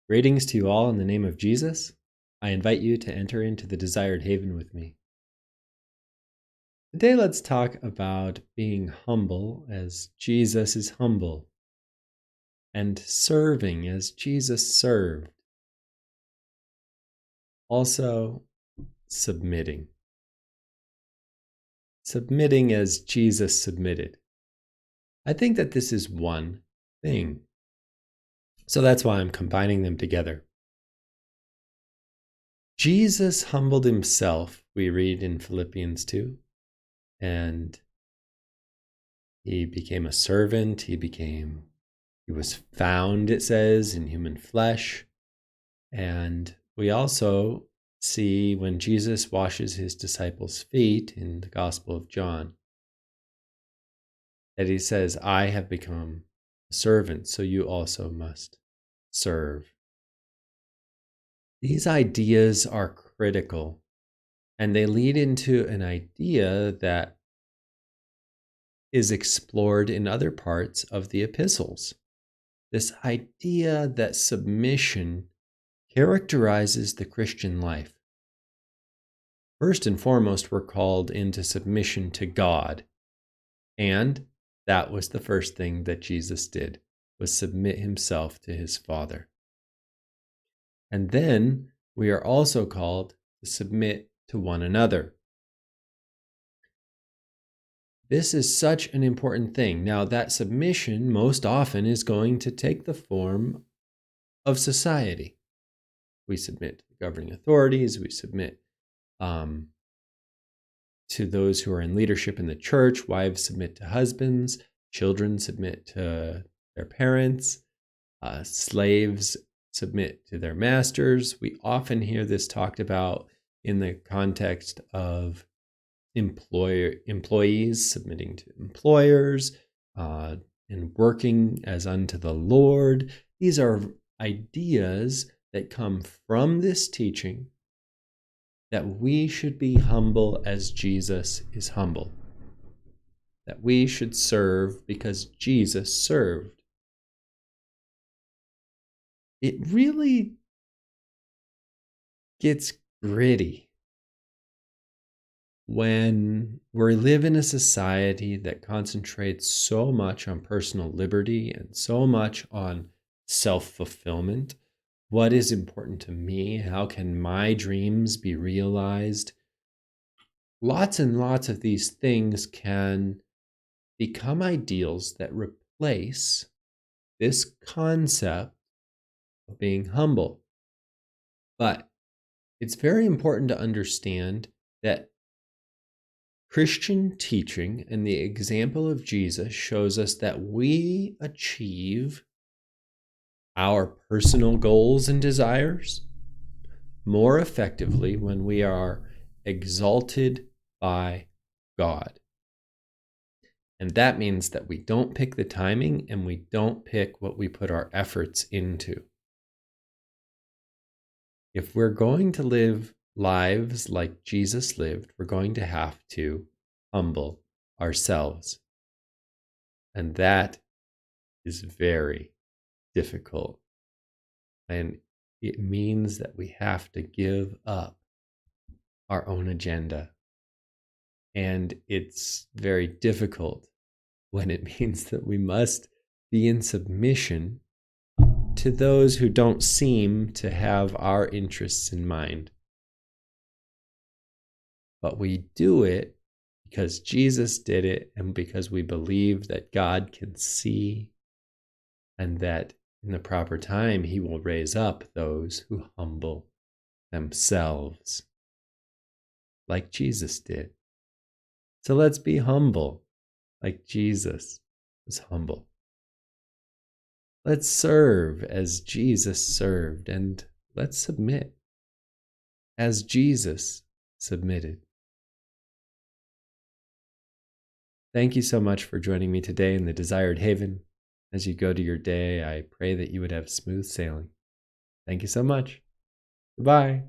Greetings to you all in the name of Jesus. I invite you to enter into the desired haven with me. Today, let's talk about being humble as Jesus is humble and serving as Jesus served. Also, submitting. Submitting as Jesus submitted. I think that this is one thing. So that's why I'm combining them together. Jesus humbled himself, we read in Philippians 2, and he became a servant. He was found, it says, in human flesh. And we also see when Jesus washes his disciples' feet in the Gospel of John, that he says, I have become a servant, so you also must serve. These ideas are critical, and they lead into an idea that is explored in other parts of the epistles. This idea that submission characterizes the Christian life. First and foremost, we're called into submission to God. And that was the first thing that Jesus did, was submit himself to his Father. And then we are also called to submit to one another. This is such an important thing. Now, that submission most often is going to take the form of society. We submit to the governing authorities. We submit to those who are in leadership in the church. Wives submit to husbands. Children submit to their parents. Slaves submit to their masters. We often hear this talked about in the context of employees submitting to employers and working as unto the Lord. These are ideas that come from this teaching that we should be humble as Jesus is humble, that we should serve because Jesus served. It really gets gritty when we live in a society that concentrates so much on personal liberty and so much on self-fulfillment. What is important to me? How can my dreams be realized? Lots and lots of these things can become ideals that replace this concept of being humble. But it's very important to understand that Christian teaching and the example of Jesus shows us that we achieve our personal goals and desires more effectively when we are exalted by God. And that means that we don't pick the timing and we don't pick what we put our efforts into. If we're going to live lives like Jesus lived, we're going to have to humble ourselves. And that is very difficult. And it means that we have to give up our own agenda. And it's very difficult when it means that we must be in submission to those who don't seem to have our interests in mind. But we do it because Jesus did it and because we believe that God can see and that in the proper time he will raise up those who humble themselves like Jesus did. So let's be humble like Jesus was humble. Let's serve as Jesus served, and let's submit as Jesus submitted. Thank you so much for joining me today in the Desired Haven. As you go to your day, I pray that you would have smooth sailing. Thank you so much. Goodbye.